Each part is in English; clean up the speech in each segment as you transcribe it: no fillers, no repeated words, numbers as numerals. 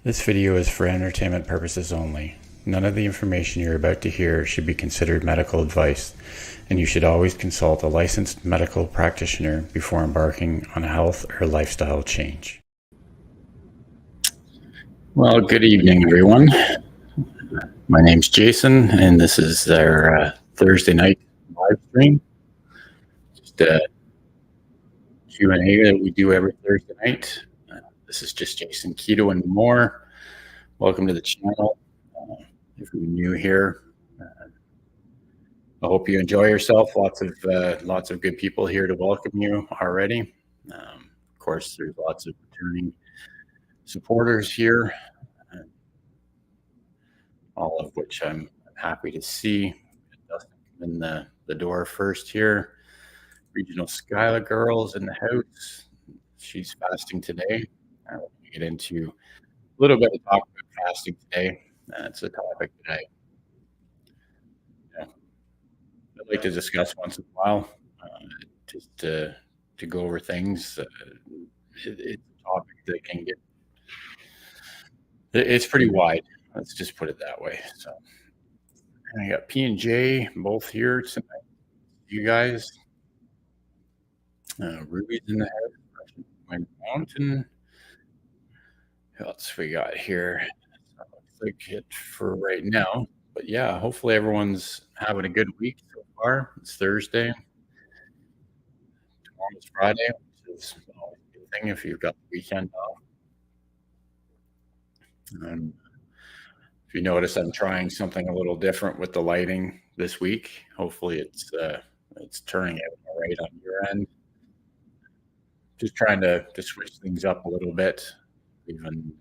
This video is for entertainment purposes only. None of the information you're about to hear should be considered medical advice, and you should always consult a licensed medical practitioner before embarking on a health or lifestyle change. Well, good evening, everyone. My name's Jason, and this is our Thursday night live stream. Just a Q&A that we do every Thursday night. This is just Jason Keto and more. Welcome to the channel. If you're new here, I hope you enjoy yourself. Lots of good people here to welcome you already. Of course, there's lots of returning supporters here, all of which I'm happy to see. Dustin come in the door first here. Regional Skyla girls in the house. She's fasting today. We'll get into a little bit of talk about fasting today. It's a topic that I'd like to discuss once in a while, just to go over things. It's a topic that can get, it's pretty wide. Let's just put it that way. So I got P and J both here tonight. You guys, Ruby's in the house. Mountain. What else we got here? Looks like it for right now. But yeah, hopefully everyone's having a good week so far. It's Thursday. Tomorrow's Friday, which is always a good thing if you've got the weekend off. If you notice, I'm trying something a little different with the lighting this week. Hopefully it's turning out all right on your end. Just trying to switch things up a little bit. Even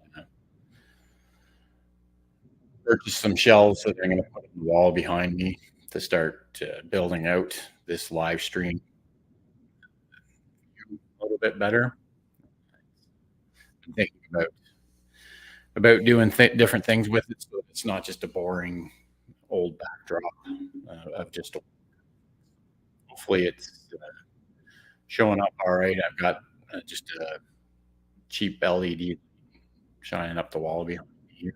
purchase some shelves that I'm going to put on the wall behind me to start building out this live stream a little bit better. I'm thinking about doing different things with it, so it's not just a boring old backdrop of just. Hopefully, it's showing up all right. I've got just a cheap LED shining up the wall behind me here.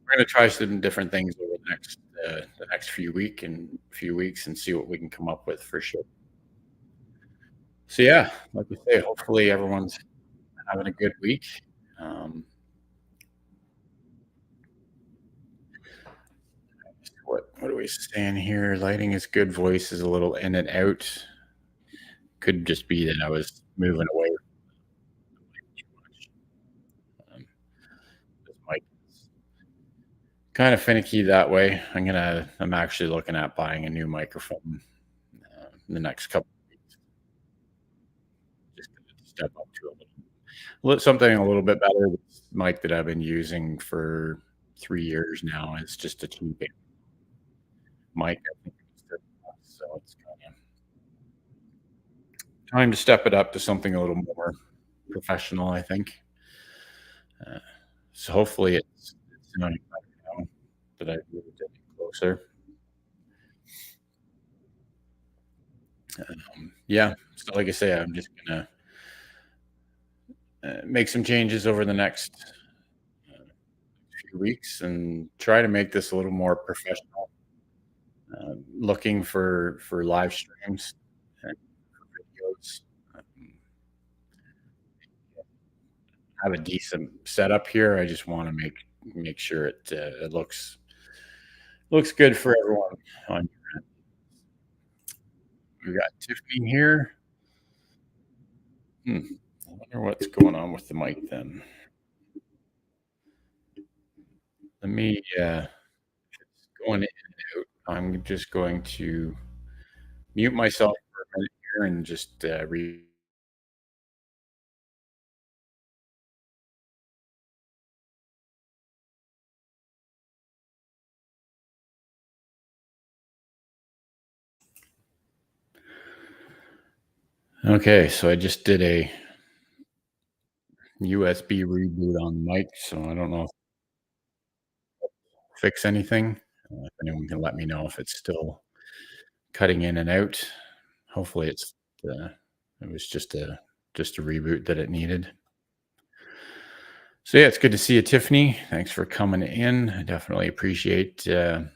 We're going to try some different things over the next few weeks and see what we can come up with for sure. So yeah, like we say, hopefully everyone's having a good week. What are we saying here? Lighting is good. Voice is a little in and out. Could just be that I was moving away too much. This mic is kind of finicky that way. I'm actually looking at buying a new microphone in the next couple of weeks. Just to step up to something a little bit better. This mic that I've been using for 3 years now is just a cheap mic. I think so. It's kind of time to step it up to something a little more professional, I think. So hopefully it's sounding better now that I've moved it closer. Yeah, so like I say, I'm just gonna make some changes over the next few weeks and try to make this a little more professional. Looking for live streams and videos. Have a decent setup here. I just want to make sure it looks good for everyone on your end. We got Tiffany here. I wonder what's going on with the mic then. Let me it's going in and out. I'm just going to mute myself for a minute here and just read. Okay, so I just did a USB reboot on the mic, so I don't know if fix anything. If anyone can let me know if it's still cutting in and out. Hopefully it was just a reboot that it needed. So yeah, it's good to see you, Tiffany. Thanks for coming in. I definitely appreciate the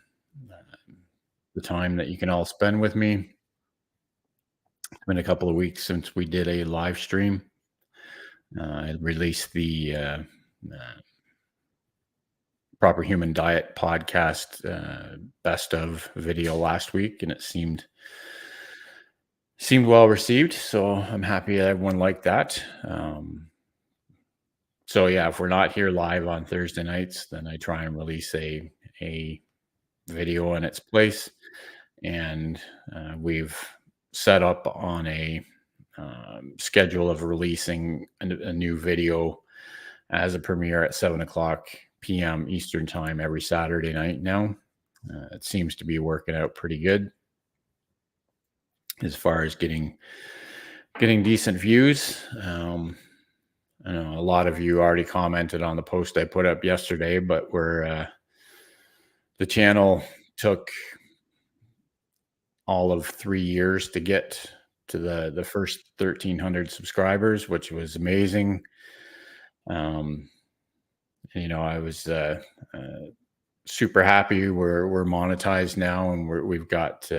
time that you can all spend with me. It's been a couple of weeks since we did a live stream. I released the Proper Human Diet podcast best of video last week, and it seemed well received. So I'm happy that everyone liked that. So yeah, if we're not here live on Thursday nights, then I try and release a video in its place, and we've set up on a schedule of releasing a new video as a premiere at 7 o'clock p.m. Eastern time every Saturday night now. It seems to be working out pretty good as far as getting decent views. I know a lot of you already commented on the post I put up yesterday, but the channel took all of 3 years to get to the first 1,300 subscribers, which was amazing. Um, I was super happy. We're monetized now, and we've got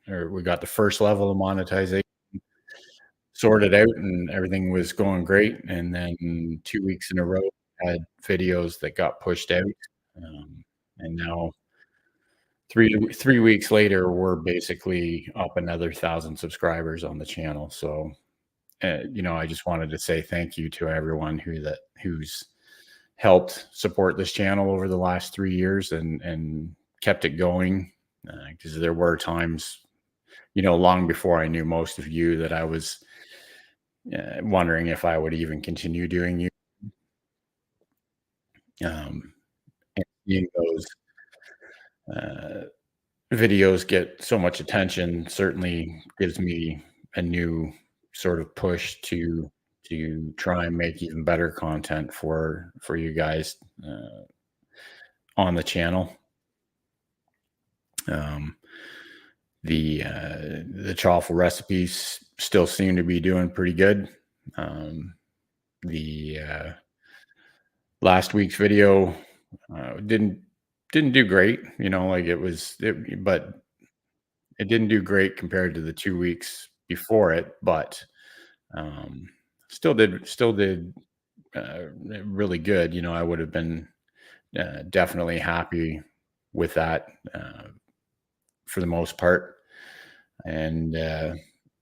or we got the first level of monetization sorted out, and everything was going great. And then 2 weeks in a row, had videos that got pushed out, and now three weeks later, we're basically up another 1,000 subscribers on the channel. So, I just wanted to say thank you to everyone who's helped support this channel over the last 3 years and kept it going. Because there were times, long before I knew most of you, that I was wondering if I would even continue doing you. And seeing those uh, videos get so much attention certainly gives me a new sort of push to try and make even better content for you guys on the channel. Um, the chaffle recipes still seem to be doing pretty good. The last week's video didn't do great, like but it didn't do great compared to the 2 weeks before it, but um, still did really good. I would have been definitely happy with that for the most part. And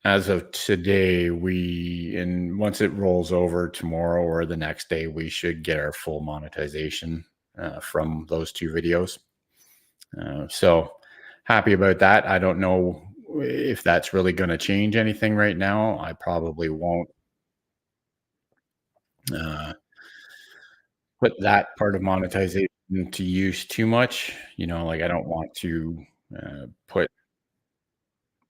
as of today, and once it rolls over tomorrow or the next day, we should get our full monetization from those two videos. So happy about that. I don't know if that's really going to change anything right now. I probably won't uh, put that part of monetization to use too much. Like I don't want to put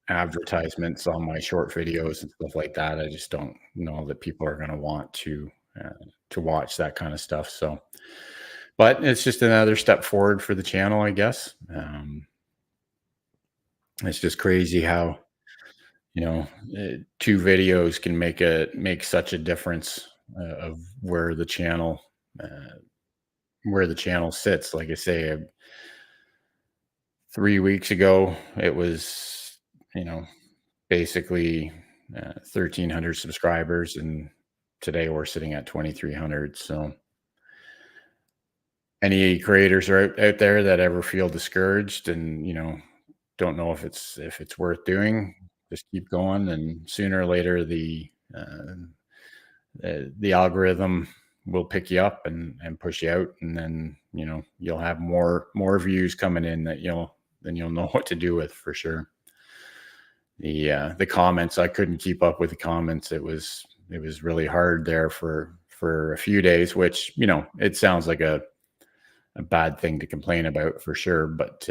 advertisements on my short videos and stuff like that. I just don't know that people are going to want to watch that kind of stuff. So, but it's just another step forward for the channel, I guess. It's just crazy how two videos can make such a difference of uh, where the channel sits. Like I say, 3 weeks ago, it was basically 1,300 subscribers, and today we're sitting at 2,300. So, any creators are out there that ever feel discouraged and don't know if it's worth doing, just keep going, and sooner or later the algorithm will pick you up and push you out, and then you'll have more views coming in that you'll know what to do with for sure. The comments, I couldn't keep up with the comments. It was really hard there for a few days, which it sounds like a bad thing to complain about for sure, but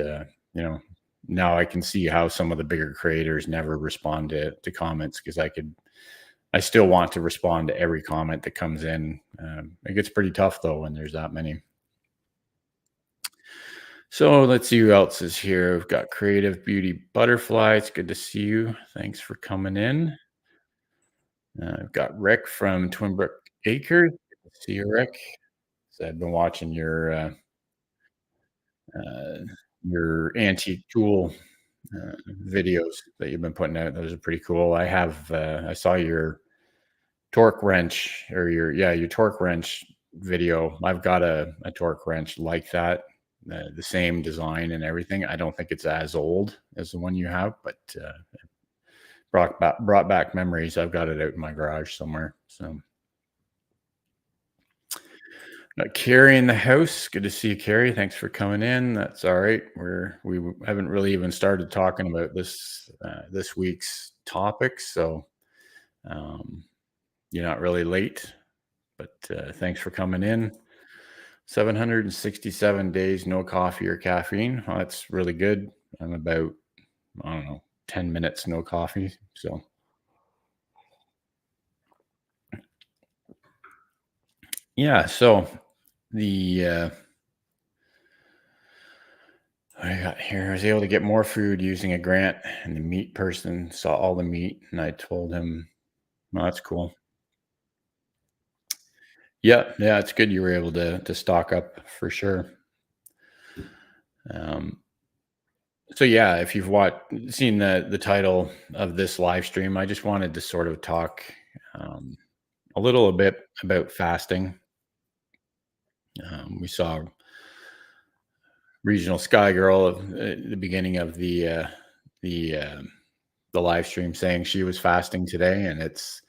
now I can see how some of the bigger creators never respond to comments, because I still want to respond to every comment that comes in. It gets pretty tough though when there's that many. So let's see who else is here. We've got Creative Beauty Butterfly. It's good to see you. Thanks for coming in. I've got Rick from Twinbrook Acres. See you, Rick. So I've been watching uh, your antique tool videos that you've been putting out. Those are pretty cool. I saw your torque wrench or your torque wrench video. I've got a torque wrench like that, the same design and everything. I don't think it's as old as the one you have, but brought back memories. I've got it out in my garage somewhere. So, Carrie in the house. Good to see you, Carrie. Thanks for coming in. That's all right. We haven't really even started talking about this week's topic, so um, you're not really late. But thanks for coming in. 767 days, no coffee or caffeine. Well, that's really good. I'm about, I don't know, 10 minutes, no coffee. So, yeah. So, the, I got here, I was able to get more food using a grant, and the meat person saw all the meat, and I told him, well, that's cool. Yeah. Yeah. It's good you were able to stock up for sure. Um, So yeah, if you've seen the title of this live stream, I just wanted to sort of talk um, a little bit about fasting. We saw Regional Sky Girl at the beginning of the the live stream saying she was fasting today, and it's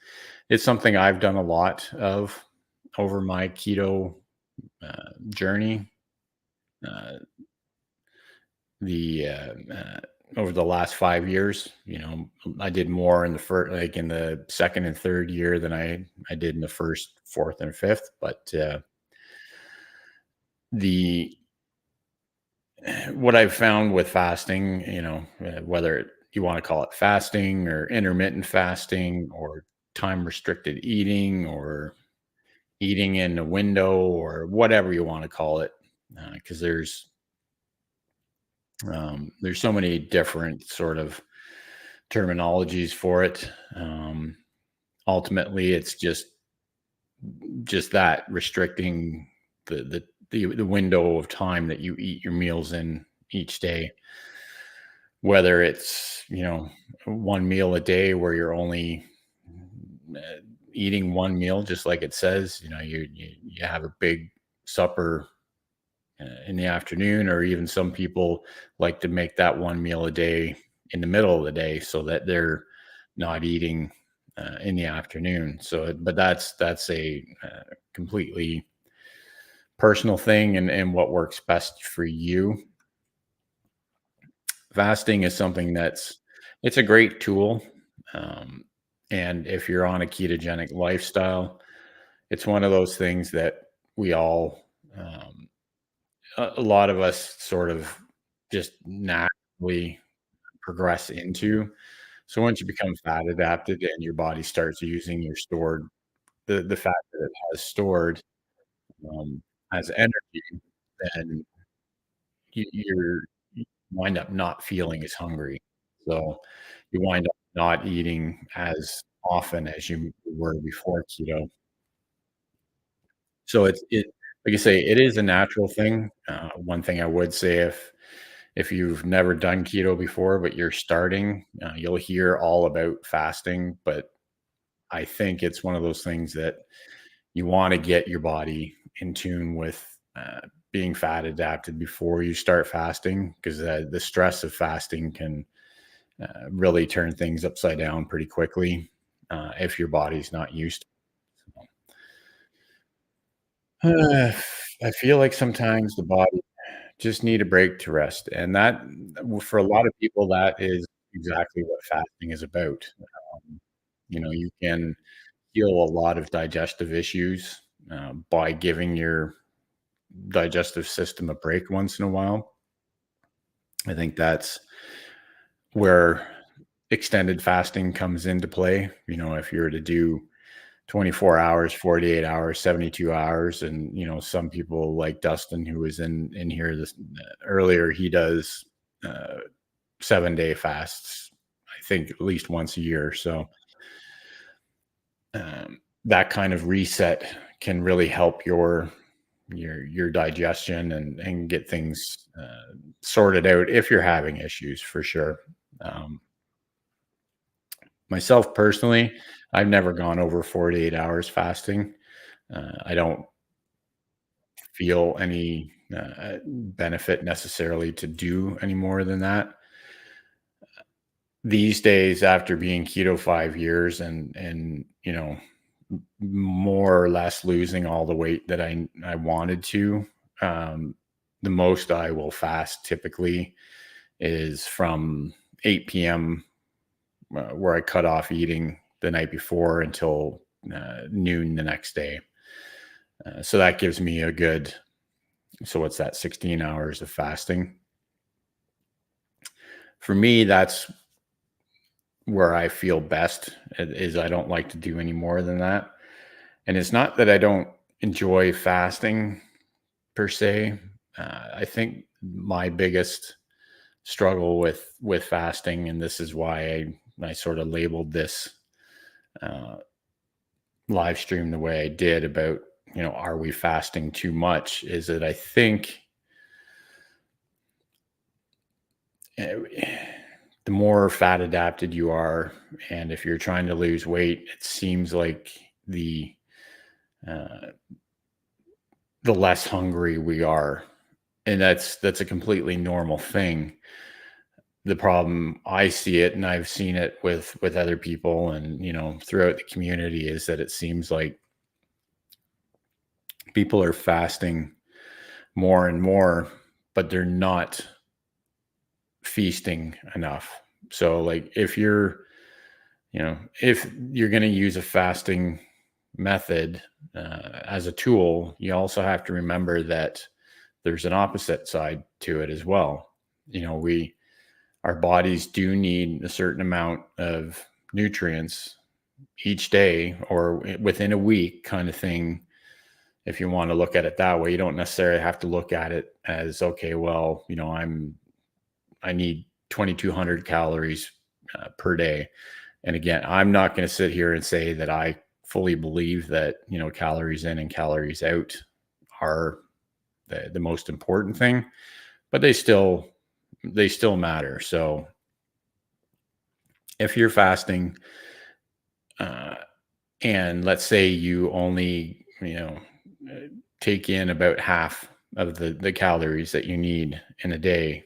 something I've done a lot of over my keto journey. Uh, the Over the last 5 years, I did more in the first, like in the second and third year than I did in the first, fourth, and fifth. But the what I've found with fasting, whether you want to call it fasting or intermittent fasting or time restricted eating or eating in a window or whatever you want to call it, because there's so many different sort of terminologies for it. Ultimately, it's just that restricting the window of time that you eat your meals in each day. Whether it's one meal a day where you're only uh, eating one meal, just like it says, you have a big supper in the afternoon, or even some people like to make that one meal a day in the middle of the day so that they're not eating in the afternoon. So, but that's a completely personal thing, and what works best for you. Fasting is something it's a great tool. Um, and if you're on a ketogenic lifestyle, it's one of those things that we all, a lot of us sort of just naturally progress into. So once you become fat adapted and your body starts using your stored the fat that it has stored um, as energy, then you wind up not feeling as hungry. So you wind up not eating as often as you were before keto. So it like I say, it is a natural thing. One thing I would say, if you've never done keto before, but you're starting, you'll hear all about fasting. But I think it's one of those things that you want to get your body in tune with being fat adapted before you start fasting, because the stress of fasting can really turn things upside down pretty quickly if your body's not used to it. I feel like sometimes the body just need a break to rest, and that for a lot of people, that is exactly what fasting is about. Um, you can heal a lot of digestive issues by giving your digestive system a break once in a while. I think that's where extended fasting comes into play. If you're to do 24 hours, 48 hours, 72 hours, and some people like Dustin, who was in here this earlier, he does 7-day fasts, I think at least once a year. So that kind of reset can really help your digestion and get things sorted out if you're having issues for sure. Um, Myself personally, I've never gone over 48 hours fasting. I don't feel any benefit necessarily to do any more than that. These days, after being keto 5 years and more or less losing all the weight that I wanted to, um, the most I will fast typically is from 8 p.m. Where I cut off eating the night before until noon the next day. So that gives me a good, so what's that, 16 hours of fasting. For me, that's where I feel best is I don't like to do any more than that. And it's not that I don't enjoy fasting per se. I think my biggest struggle with fasting, and this is why I sort of labeled this uh, live stream the way I did about, are we fasting too much? Is that I think uh, the more fat adapted you are, and if you're trying to lose weight, it seems like uh, the less hungry we are, and that's a completely normal thing. The problem I see it, and I've seen it with other people, and throughout the community, is that it seems like people are fasting more and more, but they're not feasting enough. So like if you're going to use a fasting method as a tool, you also have to remember that there's an opposite side to it as well. We our bodies do need a certain amount of nutrients each day or within a week, kind of thing. If you want to look at it that way, you don't necessarily have to look at it as, okay, well, I need 2,200 calories per day. And again, I'm not going to sit here and say that I fully believe that, calories in and calories out are the most important thing, but they still matter. So if you're fasting, uh, and let's say you only, take in about half of the calories that you need in a day,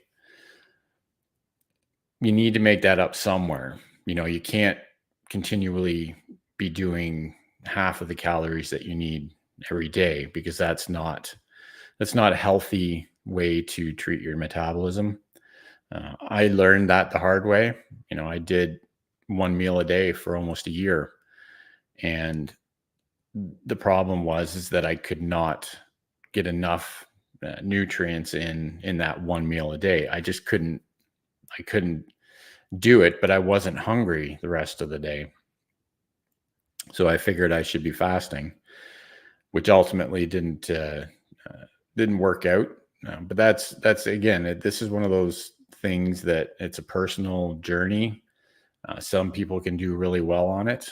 you need to make that up somewhere. You can't continually be doing half of the calories that you need every day, because that's not a healthy way to treat your metabolism. I learned that the hard way. I did one meal a day for almost a year, and the problem was is that I could not get enough nutrients in that one meal a day. I couldn't do it, but I wasn't hungry the rest of the day. So I figured I should be fasting, which ultimately didn't work out. But that's again, this is one of those things that it's a personal journey. Some people can do really well on it.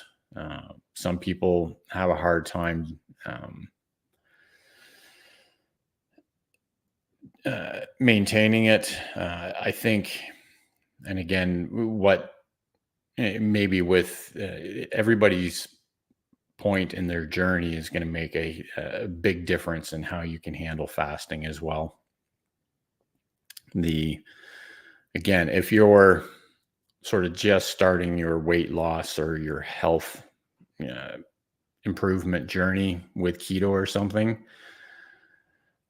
Some people have a hard time maintaining it. I think, and again, what maybe with everybody's point in their journey is going to make a big difference in how you can handle fasting as well. The Again, if you're sort of just starting your weight loss or your health uh, improvement journey with keto or something,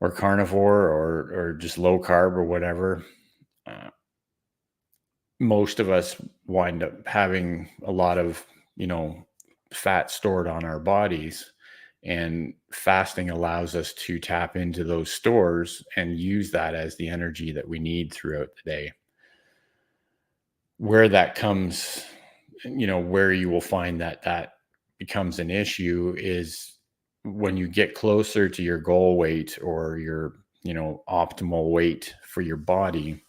or carnivore, or just low carb or whatever, uh, most of us wind up having a lot of fat stored on our bodies, and fasting allows us to tap into those stores and use that as the energy that we need throughout the day. Where that comes, where you will find that becomes an issue is when you get closer to your goal weight or your optimal weight for your body.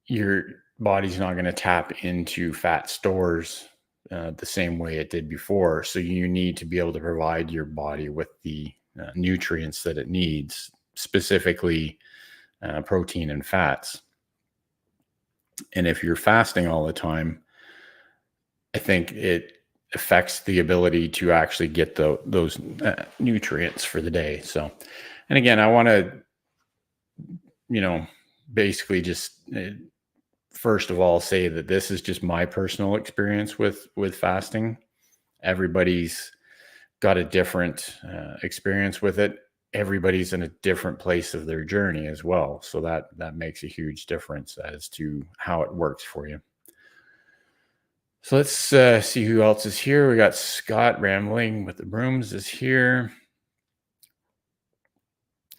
Your body's not going to tap into fat stores the same way it did before. So you need to be able to provide your body with the nutrients that it needs, specifically protein and fats. And if you're fasting all the time, I think it affects the ability to actually get those nutrients for the day. So, and again, I want to, basically just first of all say that this is just my personal experience with fasting. Everybody's got a different experience with it. Everybody's in a different place of their journey as well. So that makes a huge difference as to how it works for you. So let's see who else is here. We got Scott Rambling with the Brooms is here.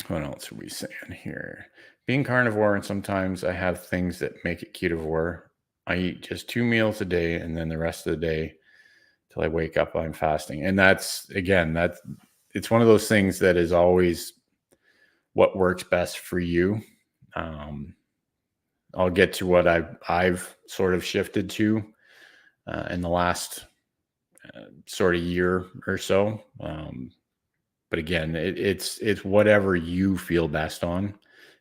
What else are we saying here? Being carnivore, and sometimes I have things that make it ketovore. I eat just 2 meals a day, and then the rest of the day till I wake up, I'm fasting. And that's it's one of those things that is always what works best for you. I'll get to what I've sort of shifted to in the last sort of year or so. But again, it's whatever you feel best on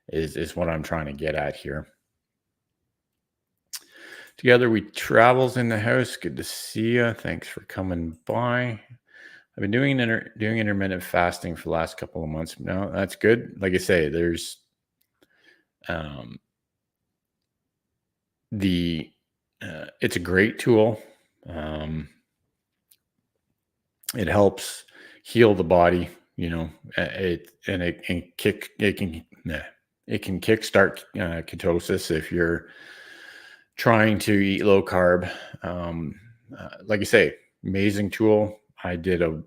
is what I'm trying to get at here. Together we travels in the house. Good to see you. Thanks for coming by. I've been doing intermittent fasting for the last couple of months now. That's good. Like I say, there's it's a great tool. It helps heal the body. It can kickstart ketosis if you're trying to eat low carb. Like I say, amazing tool. I did a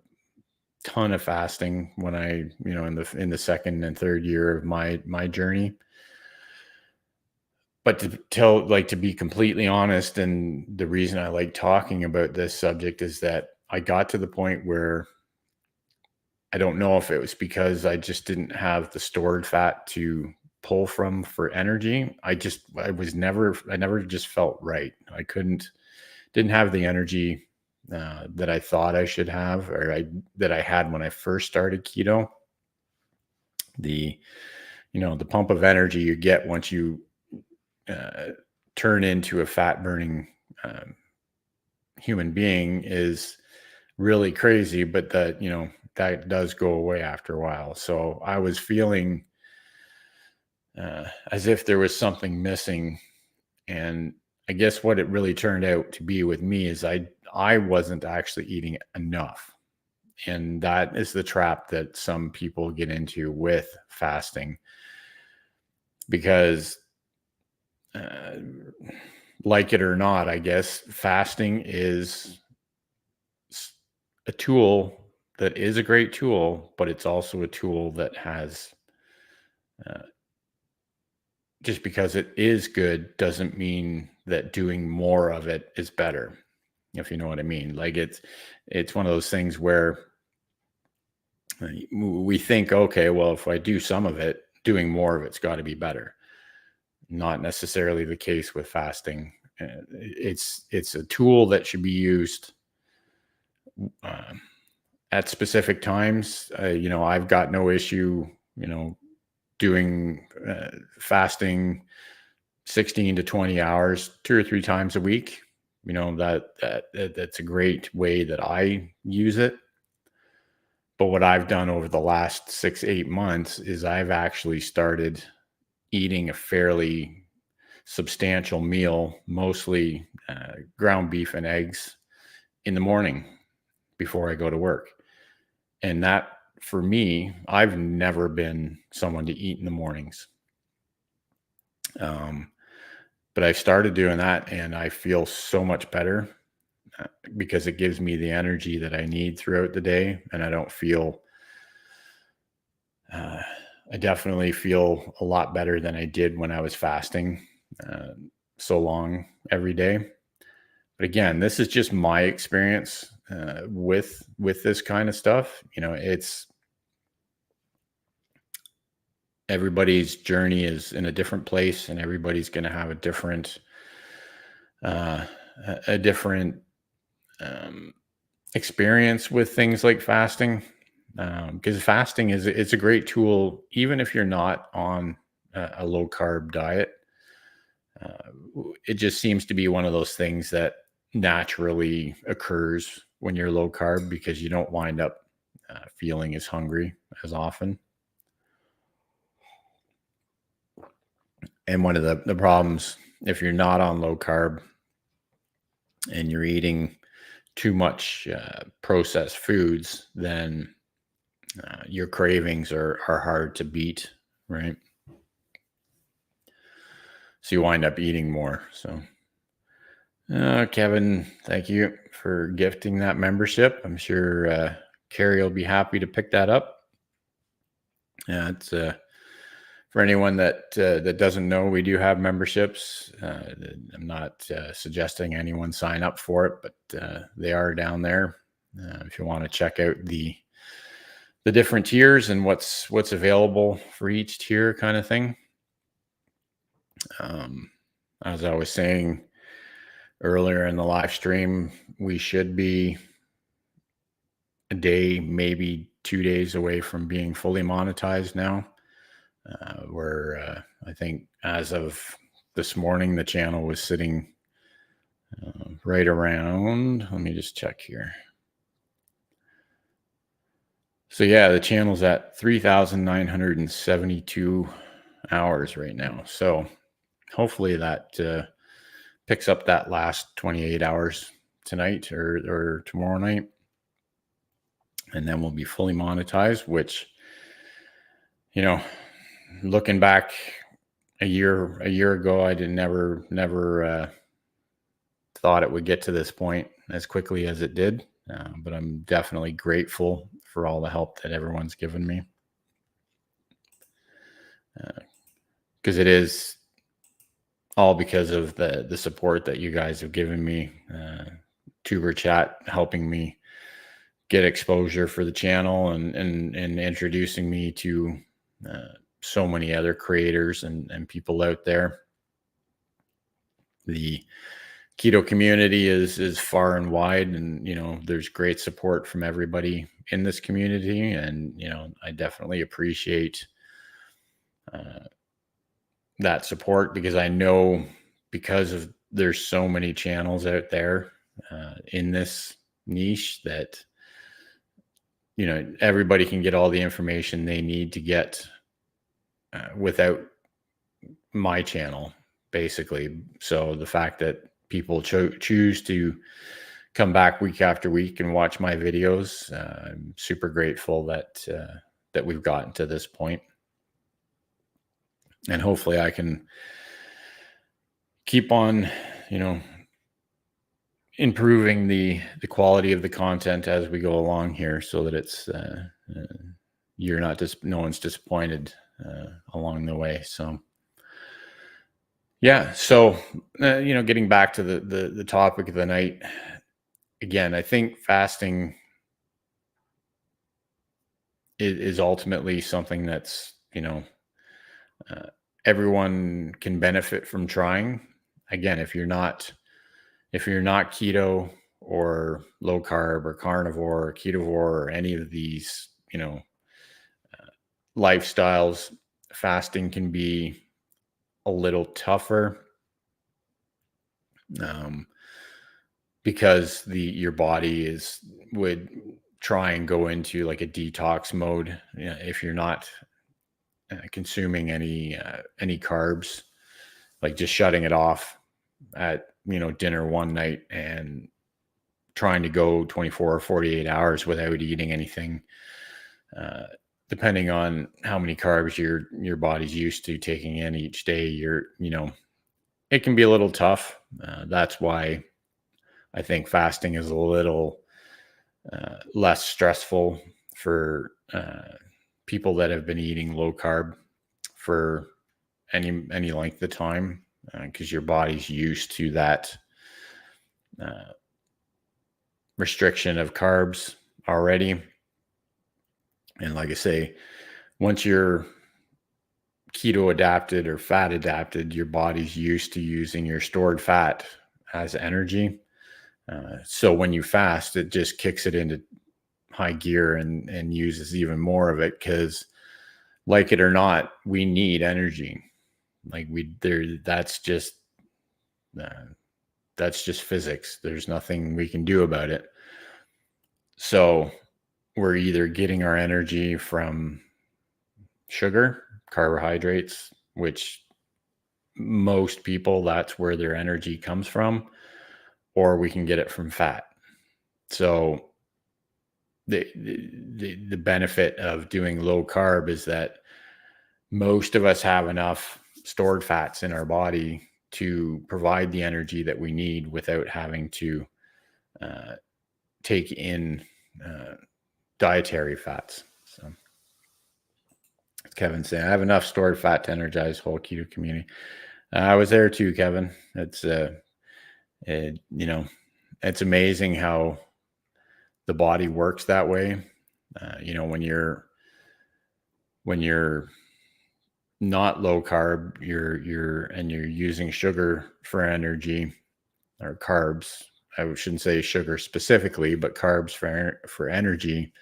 ton of fasting when I, in the second and third year of my journey. But to be completely honest, and the reason I like talking about this subject is that I got to the point where I don't know if it was because I just didn't have the stored fat to pull from for energy. I never just felt right. Didn't have the energy that I thought I should have, or that I had when I first started keto. The pump of energy you get once you turn into a fat burning human being is really crazy, but that does go away after a while. So I was feeling as if there was something missing. And I guess what it really turned out to be with me is I wasn't actually eating enough. And that is the trap that some people get into with fasting, because like it or not, I guess fasting is a tool that is a great tool, but it's also a tool that has just because it is good doesn't mean that doing more of it is better, if you know what I mean. Like it's one of those things where we think, okay, well, if I do some of it, doing more of it's got to be better. Not necessarily the case with fasting. It's a tool that should be used at specific times. I've got no issue, doing fasting 16 to 20 hours, 2 or 3 times a week. That's a great way that I use it. But what I've done over the last 6-8 months is I've actually started eating a fairly substantial meal, mostly ground beef and eggs in the morning before I go to work. And that, for me, I've never been someone to eat in the mornings. But I started doing that and I feel so much better because it gives me the energy that I need throughout the day. And I don't feel, I definitely feel a lot better than I did when I was fasting so long every day. But again, this is just my experience with this kind of stuff. It's everybody's journey is in a different place, and everybody's going to have a different um, experience with things like fasting, because fasting is it's a great tool even if you're not on a low carb diet. It just seems to be one of those things that naturally occurs when you're low carb because you don't wind up feeling as hungry as often. And one of the problems, if you're not on low carb and you're eating too much processed foods, then your cravings are hard to beat, right? So you wind up eating more. So, Kevin, thank you for gifting that membership. I'm sure Carrie will be happy to pick that up. Yeah, it's for anyone that doesn't know, we do have memberships. I'm not suggesting anyone sign up for it, but they are down there. If you want to check out the different tiers and what's available for each tier, kind of thing. As I was saying earlier in the live stream, we should be a day, maybe 2 days away from being fully monetized now. Where I think as of this morning, the channel was sitting right around, let me just check here. So yeah, the channel's at 3,972 hours right now. So hopefully that picks up that last 28 hours tonight or tomorrow night. And then we'll be fully monetized, which, looking back a year ago, I never thought it would get to this point as quickly as it did. But I'm definitely grateful for all the help that everyone's given me. Because it is all because of the support that you guys have given me. Tuber Chat helping me get exposure for the channel and introducing me to so many other creators and people out there. The keto community is far and wide, and there's great support from everybody in this community, and I definitely appreciate that support, because I know, because of there's so many channels out there in this niche, that everybody can get all the information they need to get without my channel, basically. So the fact that people choose to come back week after week and watch my videos, I'm super grateful that we've gotten to this point. And hopefully I can keep on, improving the quality of the content as we go along here, so that it's no one's disappointed along the way. So yeah, so getting back to the topic of the night again, I think fasting is ultimately something that's everyone can benefit from trying. Again, if you're not keto or low carb or carnivore or ketovore or any of these lifestyles, fasting can be a little tougher, because your body would try and go into like a detox mode if you're not consuming any carbs, like just shutting it off at dinner one night and trying to go 24 or 48 hours without eating anything, depending on how many carbs your body's used to taking in each day. It can be a little tough. That's why I think fasting is a little less stressful for people that have been eating low carb for any length of time, because your body's used to that restriction of carbs already. And like I say, once you're keto adapted or fat adapted, your body's used to using your stored fat as energy. So when you fast, it just kicks it into high gear and uses even more of it because, like it or not, we need energy. Like we there, uh, that's just physics. There's nothing we can do about it. So we're either getting our energy from sugar, carbohydrates, which most people, that's where their energy comes from, or we can get it from fat. So the benefit of doing low carb is that most of us have enough stored fats in our body to provide the energy that we need without having to uh, take in uh, dietary fats. So Kevin saying, I have enough stored fat to energize whole keto community. I was there too, Kevin. You know, it's amazing how the body works that way. You know, when you're not low carb, you're using sugar for energy, or carbs. I shouldn't say sugar specifically, but carbs for energy.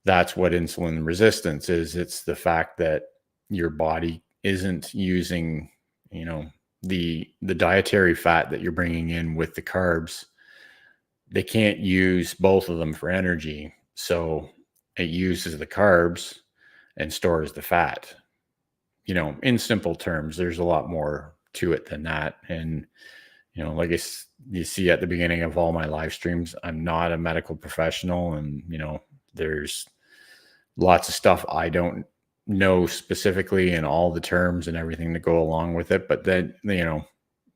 That's what insulin resistance is. It's the fact that your body isn't using, you know, the dietary fat that you're bringing in with the carbs. They can't use both of them for energy, so it uses the carbs and stores the fat. You know, in simple terms, there's a lot more to it than that. And you know, like you see at the beginning of all my live streams, I'm not a medical professional, and you know, there's lots of stuff I don't know specifically and all the terms and everything that go along with it. But then, you know,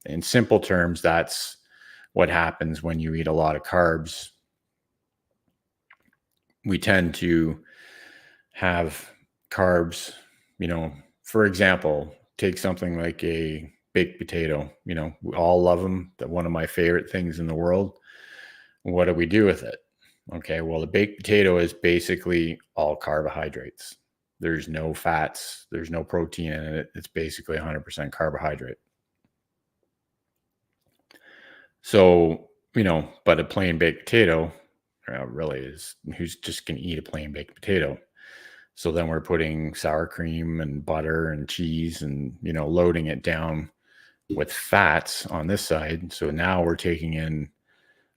in simple terms, that's what happens when you eat a lot of carbs. We tend to have carbs, you know, for example, take something like a baked potato. You know, we all love them. They're one of my favorite things in the world. What do we do with it? Okay, well, the baked potato is basically all carbohydrates. There's no fats, there's no protein in it. It's basically 100% carbohydrate. So, you know, but a plain baked potato really is, who's just going to eat a plain baked potato? So then we're putting sour cream and butter and cheese and, you know, loading it down with fats on this side. So now we're taking in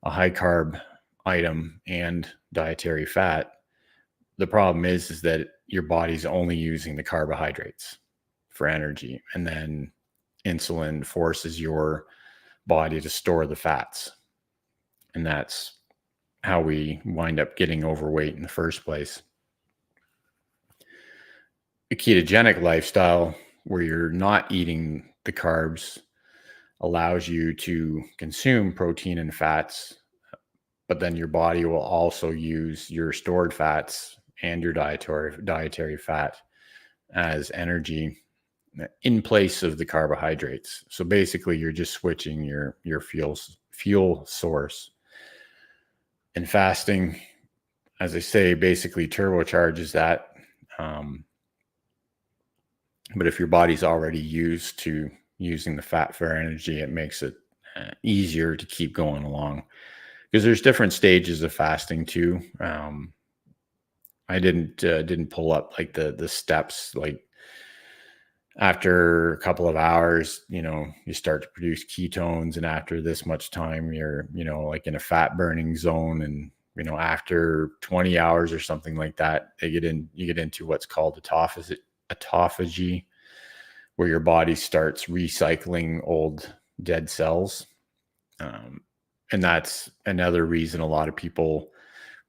a high carb item and dietary fat. The problem is that your body's only using the carbohydrates for energy, and then insulin forces your body to store the fats. And that's how we wind up getting overweight in the first place. A ketogenic lifestyle where you're not eating the carbs allows you to consume protein and fats, but then your body will also use your stored fats and your dietary fat as energy in place of the carbohydrates. So basically, you're just switching your fuel source. And fasting, as I say, basically turbocharges that. But if your body's already used to using the fat for energy, it makes it easier to keep going along. Because there's different stages of fasting too. I didn't pull up like the steps. Like after a couple of hours, you know, you start to produce ketones, and after this much time, you're, you know, like in a fat burning zone, and you know, after 20 hours or something like that, you get into what's called autophagy, where your body starts recycling old dead cells. And that's another reason a lot of people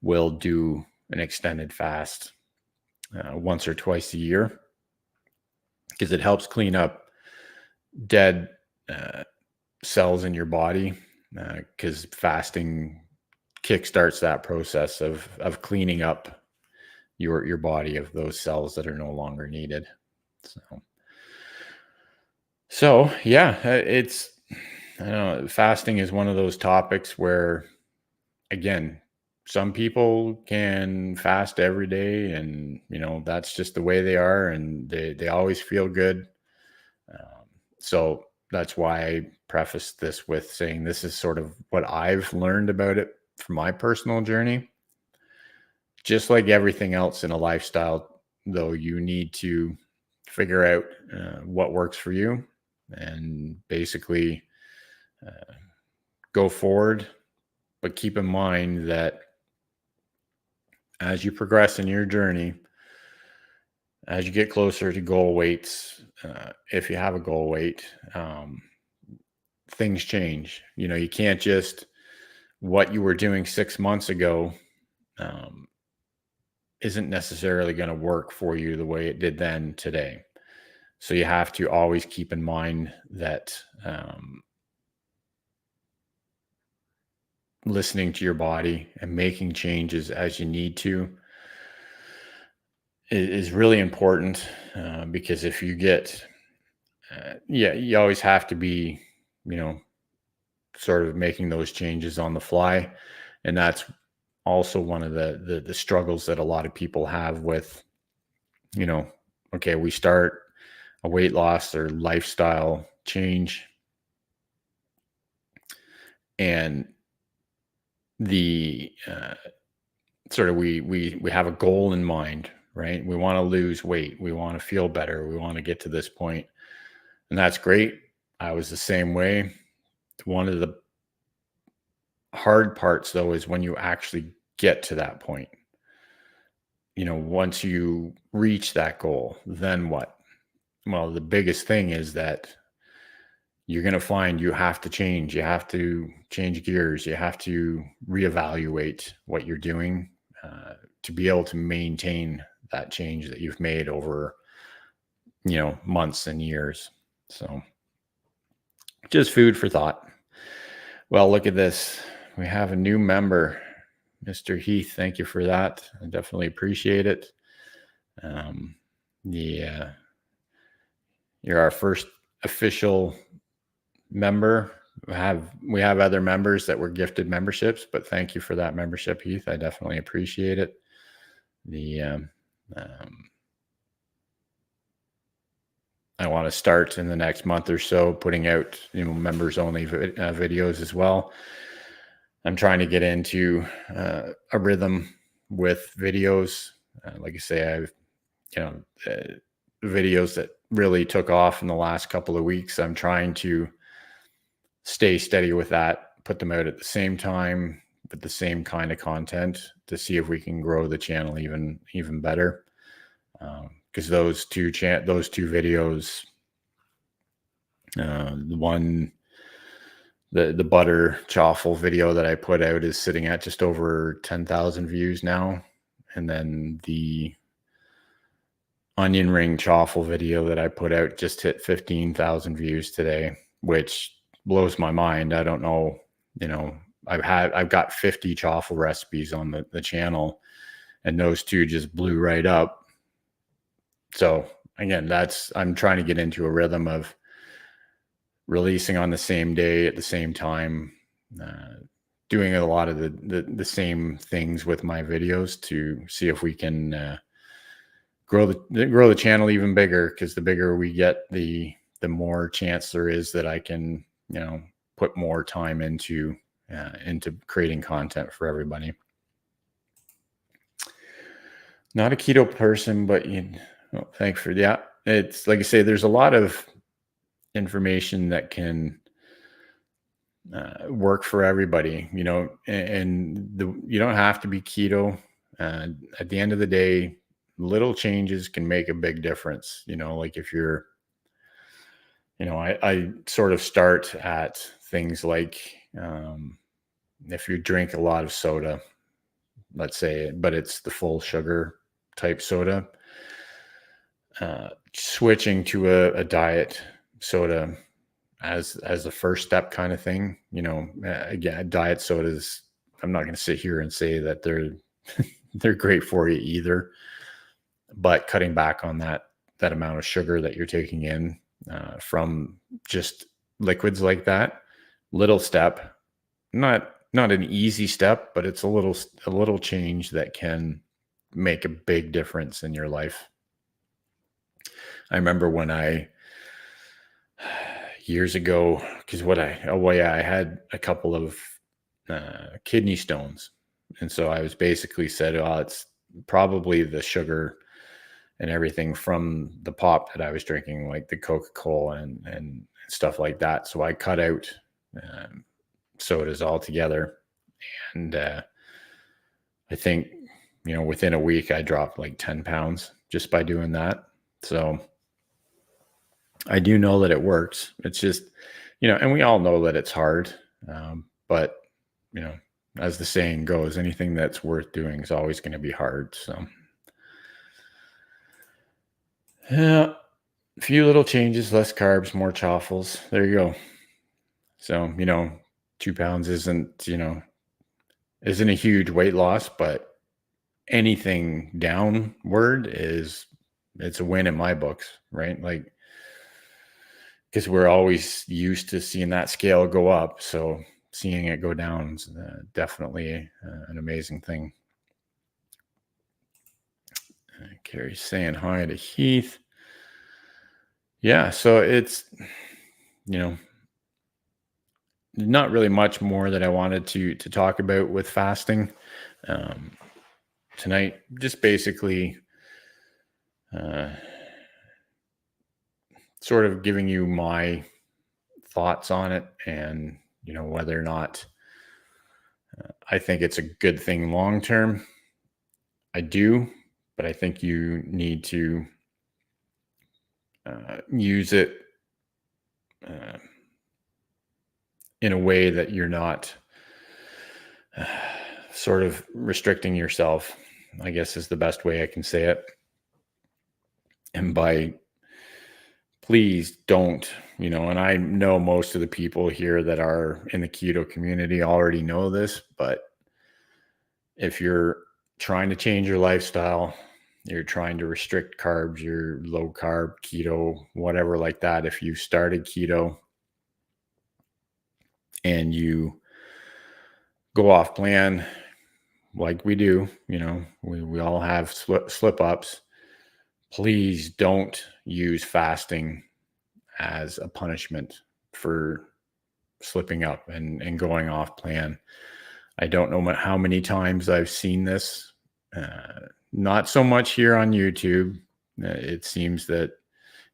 will do an extended fast once or twice a year, because it helps clean up dead cells in your body, because fasting kickstarts that process of cleaning up your body of those cells that are no longer needed. So yeah, I don't know, fasting is one of those topics where, again, some people can fast every day, and you know, that's just the way they are, and they always feel good. So that's why I prefaced this with saying this is sort of what I've learned about it from my personal journey. Just like everything else in a lifestyle, though, you need to figure out what works for you and basically uh, go forward. But keep in mind that as you progress in your journey, as you get closer to goal weights, if you have a goal weight, things change. You can't just what you were doing 6 months ago um, isn't necessarily going to work for you the way it did then today. So you have to always keep in mind that listening to your body and making changes as you need to is really important because if you get, yeah, you always have to be, you know, sort of making those changes on the fly. And that's also one of the struggles that a lot of people have with, you know, okay, we start a weight loss or lifestyle change and the sort of we have a goal in mind, right? We want to lose weight, we want to feel better, we want to get to this point, and that's great. I was the same way. One of the hard parts though is when you actually get to that point. Once you reach that goal, then what? Well, the biggest thing is that you're going to find you have to change. You have to change gears. You have to reevaluate what you're doing to be able to maintain that change that you've made over, months and years. So just food for thought. Well, look at this. We have a new member, Mr. Heath. Thank you for that. I definitely appreciate it. Yeah, you're our first official member. We have other members that were gifted memberships, but thank you for that membership, Heath. I definitely appreciate it. I want to start in the next month or so putting out members only videos as well. I'm trying to get into a rhythm with videos. Like I say, I've videos that really took off in the last couple of weeks. I'm trying to stay steady with that, put them out at the same time with the same kind of content to see if we can grow the channel even better. Because those two videos, the butter chaffle video that I put out is sitting at just over 10,000 views now, and then the onion ring chaffle video that I put out just hit 15,000 views today, which blows my mind. I don't know, I've got 50 chaffle recipes on the channel, and those two just blew right up. So again, I'm trying to get into a rhythm of releasing on the same day at the same time, doing a lot of the same things with my videos to see if we can grow the channel even bigger, because the bigger we get, the more chance there is that I can put more time into creating content for everybody. Not a keto person, but thanks for it's like I say, there's a lot of information that can work for everybody, and you don't have to be keto. At the end of the day, little changes can make a big difference. Like if you're, I sort of start at things like if you drink a lot of soda, let's say, but it's the full sugar type soda, switching to a diet soda as the first step kind of thing. Again, diet sodas, I'm not going to sit here and say that they're great for you either, but cutting back on that amount of sugar that you're taking in from just liquids like that, little step, not an easy step, but it's a little change that can make a big difference in your life. I remember when I years ago, because I had a couple of kidney stones. And so I was basically said, oh, it's probably the sugar and everything from the pop that I was drinking, like the Coca-Cola and stuff like that. So I cut out um, sodas altogether. And I think, within a week, I dropped like 10 pounds just by doing that. So I do know that it works. It's just, and we all know that it's hard. But, you know, as the saying goes, anything that's worth doing is always going to be hard. So, yeah, a few little changes, less carbs, more chaffles. There you go. So, 2 pounds isn't a huge weight loss, but anything downward it's a win in my books, right? Like, because we're always used to seeing that scale go up. So seeing it go down is definitely an amazing thing. Carrie's saying hi to Heath. Yeah, so it's, not really much more that I wanted to talk about with fasting tonight. Just basically sort of giving you my thoughts on it, and whether or not I think it's a good thing long term. I do, but I think you need to use it in a way that you're not sort of restricting yourself, I guess is the best way I can say it. And by please don't, and I know most of the people here that are in the keto community already know this, but if you're trying to change your lifestyle, you're trying to restrict carbs, you're low carb, keto, whatever like that. If you started keto and you go off plan, like we do, we all have slip ups. Please don't use fasting as a punishment for slipping up and going off plan. I don't know how many times I've seen this. Not so much here on YouTube. It seems that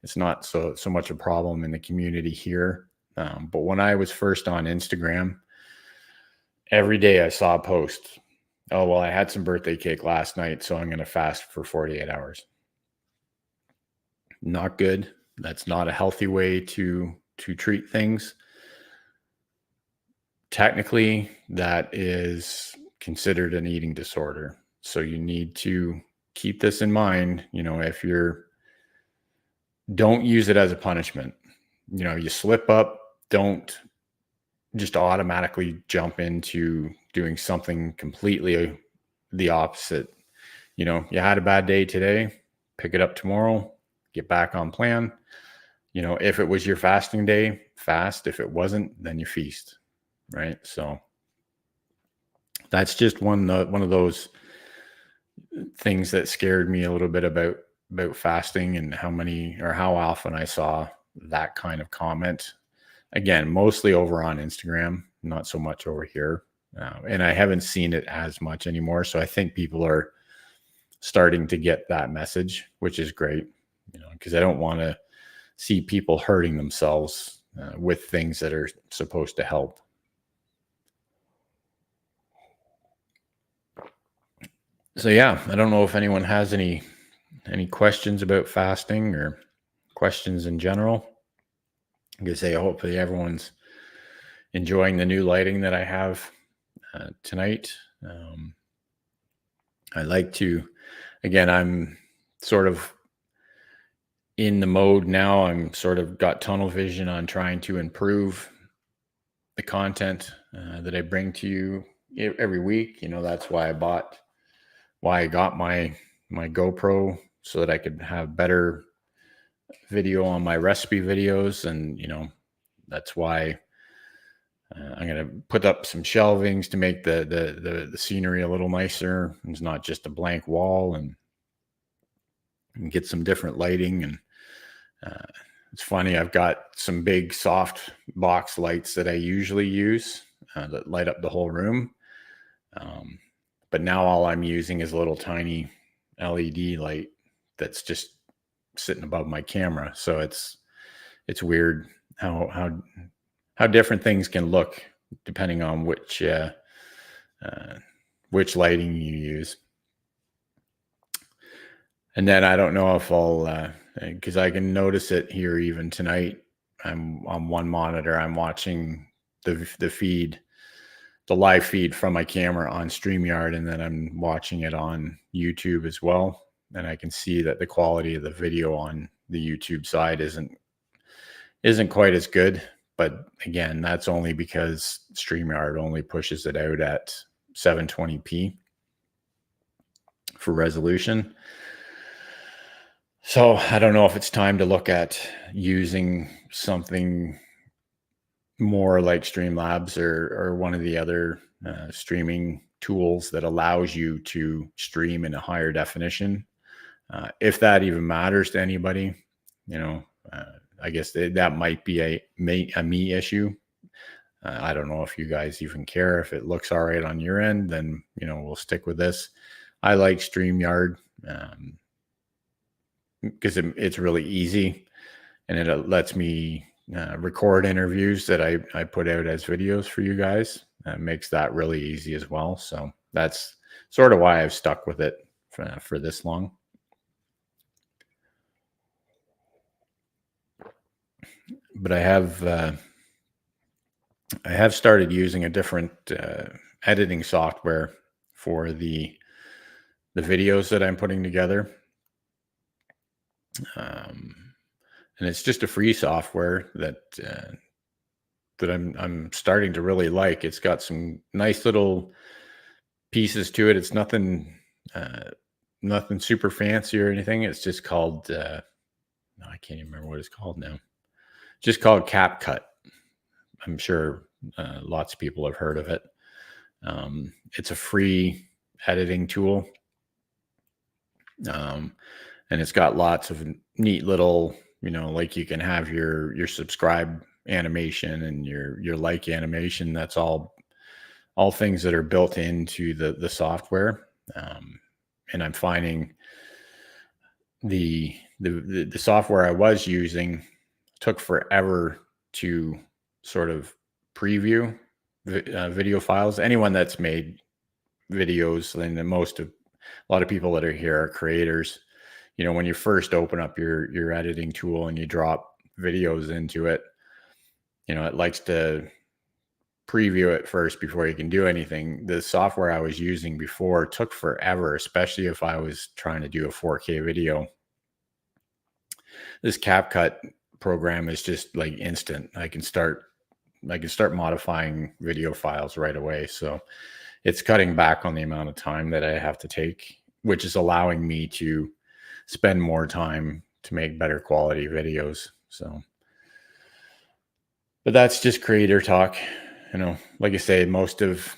it's not so much a problem in the community here. But when I was first on Instagram, every day I saw a post. Oh, well, I had some birthday cake last night, so I'm going to fast for 48 hours. Not good. That's not a healthy way to treat things. Technically, that is considered an eating disorder. So you need to keep this in mind. If don't use it as a punishment. You slip up, don't just automatically jump into doing something completely the opposite. You had a bad day today, pick it up tomorrow, get back on plan. If it was your fasting day, fast. If it wasn't, then you feast, right? So that's just one of those things that scared me a little bit about fasting, and how often I saw that kind of comment. Again, mostly over on Instagram, not so much over here. And I haven't seen it as much anymore. So I think people are starting to get that message, which is great, because I don't want to see people hurting themselves with things that are supposed to help. So yeah, I don't know if anyone has any questions about fasting or questions in general. I'm gonna say hopefully everyone's enjoying the new lighting that I have tonight. I like to, again, I'm sort of in the mode now. I'm sort of got tunnel vision on trying to improve the content that I bring to you every week. That's why I got my GoPro, so that I could have better video on my recipe videos. And, that's why I'm going to put up some shelvings to make the scenery a little nicer. It's not just a blank wall, and get some different lighting. And It's funny, I've got some big soft box lights that I usually use that light up the whole room. Um, but now all I'm using is a little tiny LED light that's just sitting above my camera. So it's weird how different things can look depending on uh, which lighting you use. And then I don't know if I'll because I can notice it here even tonight. I'm on one monitor. I'm watching the feed, the live feed from my camera on StreamYard, and then I'm watching it on YouTube as well. And I can see that the quality of the video on the YouTube side isn't quite as good. But again, that's only because StreamYard only pushes it out at 720p for resolution. So I don't know if it's time to look at using something more like Streamlabs or one of the other streaming tools that allows you to stream in a higher definition. If that even matters to anybody, you know, I guess that might be a me issue. I don't know if you guys even care. If it looks all right on your end, then, you know, we'll stick with this. I like StreamYard because it's really easy, and it lets me record interviews that I put out as videos for you guys. Makes that really easy as well. So that's sort of why I've stuck with it for this long. But I have started using a different editing software for the videos that I'm putting together. And it's just a free software that I'm starting to really like. It's got some nice little pieces to it. It's nothing super fancy or anything. It's just called no, I can't even remember what it's called now. Just called CapCut. I'm sure lots of people have heard of it. It's a free editing tool. And it's got lots of neat little, you know, like you can have your subscribe animation and your like animation. That's all things that are built into the software. And I'm finding the software I was using took forever to sort of preview video files. Anyone that's made videos, and a lot of people that are here are creators. You know, when you first open up your editing tool and you drop videos into it, you know, it likes to preview it first before you can do anything. The software I was using before took forever, especially if I was trying to do a 4K video. This CapCut program is just like instant. I can start modifying video files right away. So it's cutting back on the amount of time that I have to take, which is allowing me to spend more time to make better quality videos. So, but that's just creator talk. You know, like I say, most of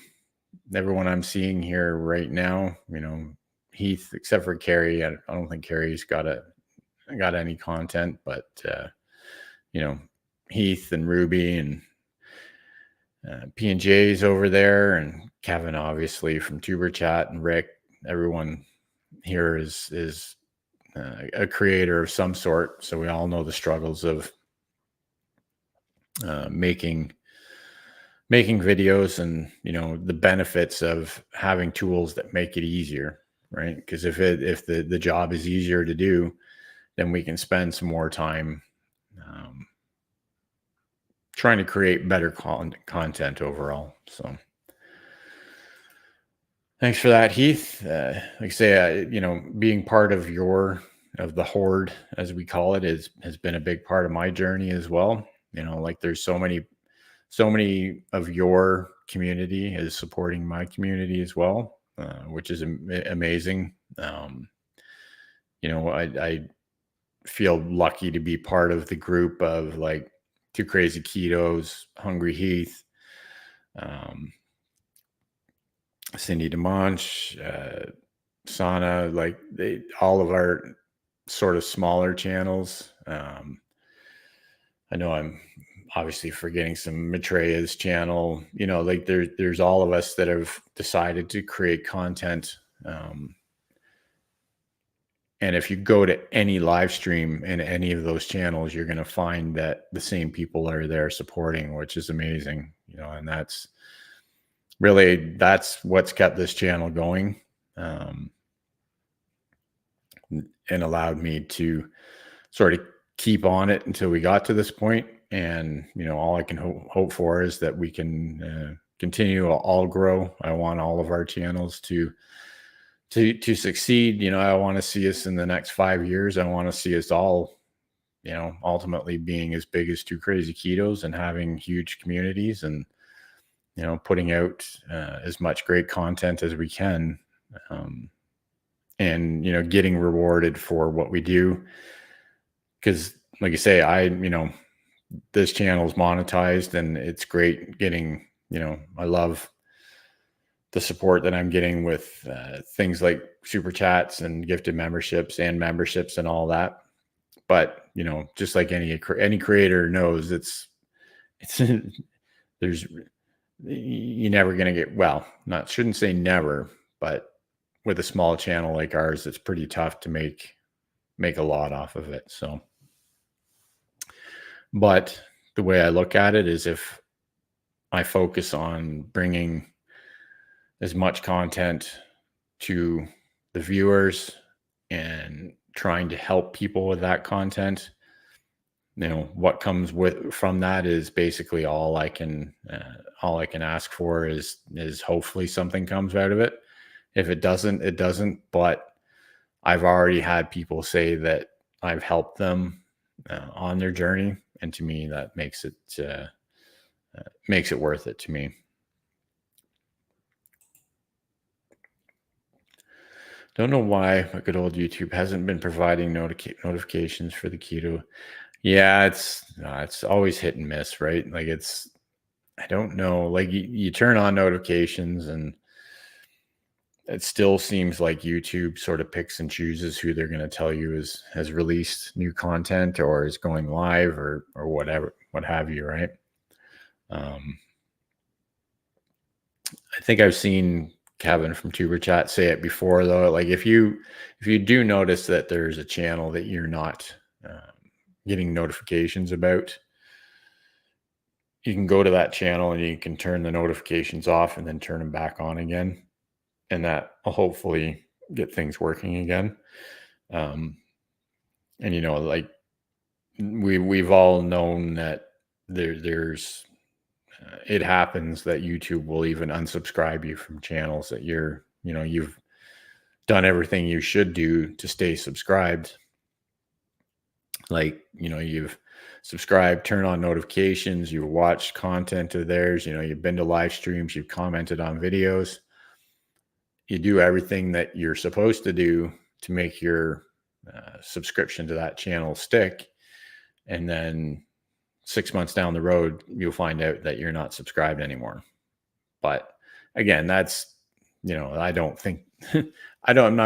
everyone I'm seeing here right now, you know, Heath, except for Carrie, I don't think Carrie's got any content, but you know, Heath and Ruby and P&J's over there, and Kevin, obviously, from Tuber Chat, and Rick. Everyone here is a creator of some sort, so we all know the struggles of making videos, and, you know, the benefits of having tools that make it easier, right? Because if the job is easier to do, then we can spend some more time trying to create better content overall. So thanks for that, Heath. Like I say, you know, being part of the horde, as we call it, has been a big part of my journey as well. You know, like there's so many of your community is supporting my community as well, which is amazing. You know, I feel lucky to be part of the group of like Two Crazy Ketos, Hungry Heath, Cindy DeMonch, Sana, like all of our sort of smaller channels. I know I'm obviously forgetting some Matreya's channel, like there's all of us that have decided to create content. Um, and if you go to any live stream in any of those channels, you're going to find that the same people are there supporting, which is amazing, and that's what's kept this channel going. And allowed me to sort of keep on it until we got to this point. And, all I can hope for is that we can continue to all grow. I want all of our channels to succeed. I want to see us in the next 5 years. I want to see us all, ultimately being as big as Two Crazy Ketos and having huge communities and, putting out as much great content as we can. And, getting rewarded for what we do. Because like you say, this channel is monetized and it's great getting, I love the support that I'm getting with things like super chats and gifted memberships and all that. But, just like any creator knows, it's there's, you're never going to get, shouldn't say never, but with a small channel like ours, it's pretty tough to make a lot off of it. So, but the way I look at it is if I focus on bringing as much content to the viewers and trying to help people with that content, what comes from that is basically all I can ask for is hopefully something comes out of it. If it doesn't, it doesn't. But I've already had people say that I've helped them on their journey, and to me, that makes it worth it to me. Don't know why my good old YouTube hasn't been providing notifications for the keto. Yeah, it's always hit and miss, right? Like I don't know. Like you turn on notifications and it still seems like YouTube sort of picks and chooses who they're going to tell you has released new content or is going live or whatever, what have you, right? I think I've seen Kevin from Tuber Chat say it before, though. Like if you do notice that there's a channel that you're not getting notifications about, you can go to that channel and you can turn the notifications off and then turn them back on again. And that will hopefully get things working again. And, like we've all known that there's it happens that YouTube will even unsubscribe you from channels that you've done everything you should do to stay subscribed. Like, you've subscribed, turn on notifications, you've watched content of theirs, you've been to live streams, you've commented on videos. You do everything that you're supposed to do to make your subscription to that channel stick. And then 6 months down the road, you'll find out that you're not subscribed anymore. But again, that's, I don't think, I don't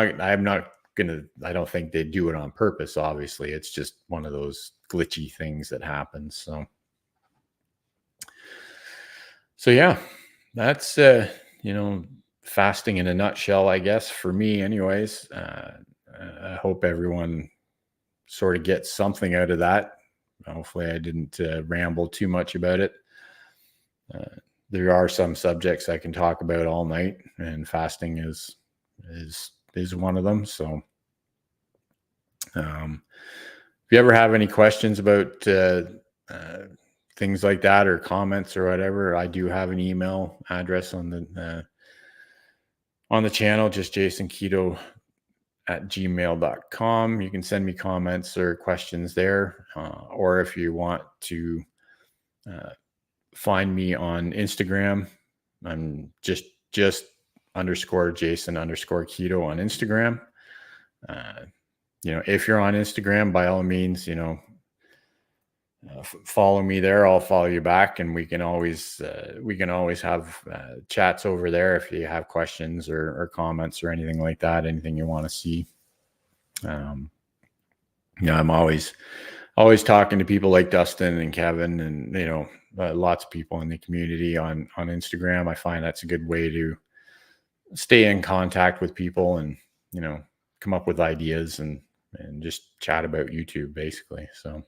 think they do it on purpose. Obviously, it's just one of those glitchy things that happens. So yeah, that's, fasting in a nutshell, I guess, for me anyways. I hope everyone sort of gets something out of that. Hopefully I didn't ramble too much about it. There are some subjects I can talk about all night, and fasting is one of them. So if you ever have any questions about things like that or comments or whatever, I do have an email address on the channel, just jasonketo@gmail.com. You can send me comments or questions there. Or if you want to find me on Instagram, I'm just _Jason_keto on Instagram. If you're on Instagram, by all means, follow me there. I'll follow you back, and we can always have chats over there if you have questions or comments or anything like that. Anything you want to see. I'm always always talking to people like Dustin and Kevin and, lots of people in the community on Instagram. I find that's a good way to stay in contact with people and, you know, come up with ideas and just chat about YouTube basically. So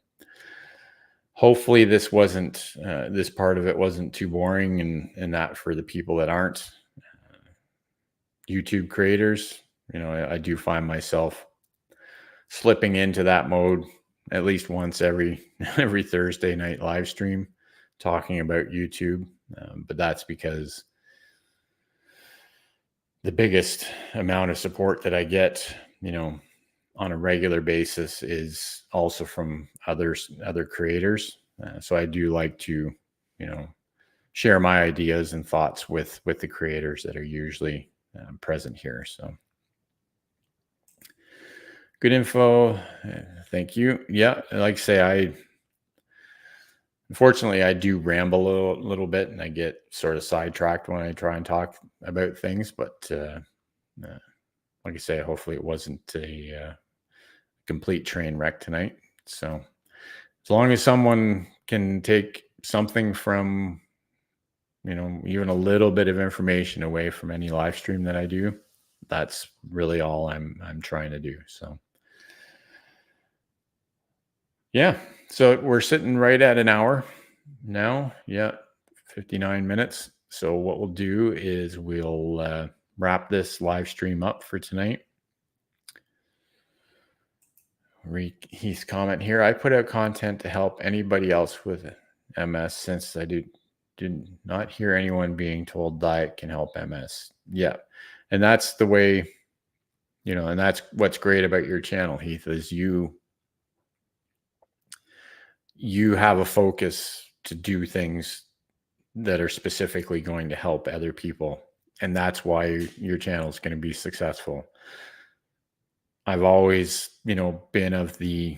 hopefully this part of it wasn't too boring and that for the people that aren't YouTube creators. I do find myself slipping into that mode at least once every every Thursday night live stream talking about YouTube. But that's because the biggest amount of support that I get, on a regular basis is also from other creators. So I do like to, share my ideas and thoughts with the creators that are usually present here. So good info. Thank you. Yeah, like I say, unfortunately I do ramble a little bit and I get sort of sidetracked when I try and talk about things. But like I say, hopefully it wasn't a complete train wreck tonight. So as long as someone can take something from, even a little bit of information away from any live stream that I do, that's really all I'm trying to do. So yeah, so we're sitting right at an hour now. Yeah, 59 minutes. So what we'll do is we'll wrap this live stream up for tonight. Heath's comment here: I put out content to help anybody else with MS since I did not hear anyone being told diet can help MS. Yeah, and that's the way, and that's what's great about your channel, Heath, is you have a focus to do things that are specifically going to help other people, and that's why your channel is going to be successful. I've always, been of the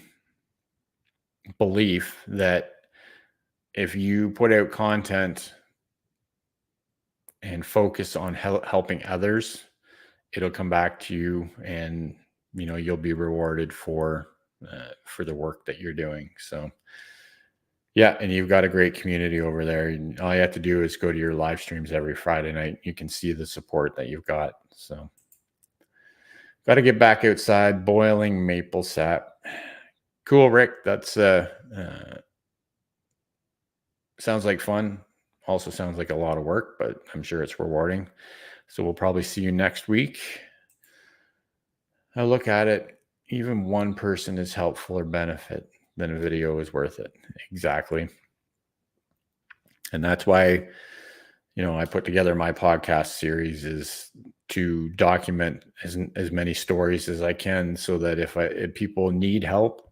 belief that if you put out content and focus on helping others, it'll come back to you, and you'll be rewarded for the work that you're doing. So yeah, and you've got a great community over there. And all you have to do is go to your live streams every Friday night. You can see the support that you've got. So got to get back outside, boiling maple sap. Cool, Rick. That's sounds like fun. Also sounds like a lot of work, but I'm sure it's rewarding. So we'll probably see you next week. I look at it, even one person is helpful or benefit, then a video is worth it. Exactly. And that's why, I put together my podcast series is to document as many stories as I can, so that if people need help,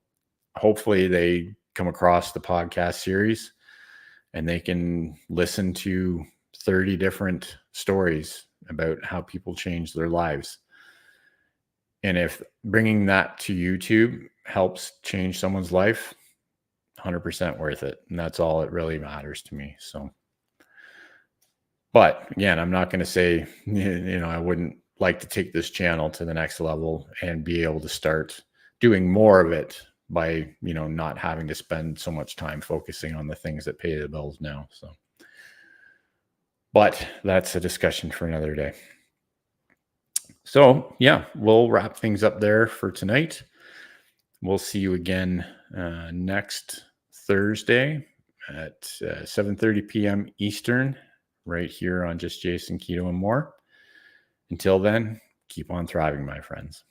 hopefully they come across the podcast series and they can listen to 30 different stories about how people change their lives. And if bringing that to YouTube helps change someone's life, 100% worth it. And that's all it really matters to me. So, but again, I'm not going to say, I wouldn't like to take this channel to the next level and be able to start doing more of it by, not having to spend so much time focusing on the things that pay the bills now. So, but that's a discussion for another day. So yeah, we'll wrap things up there for tonight. We'll see you again next Thursday at 7:30 p.m. Eastern, right here on Just Jason Keto and More. Until then, keep on thriving, my friends.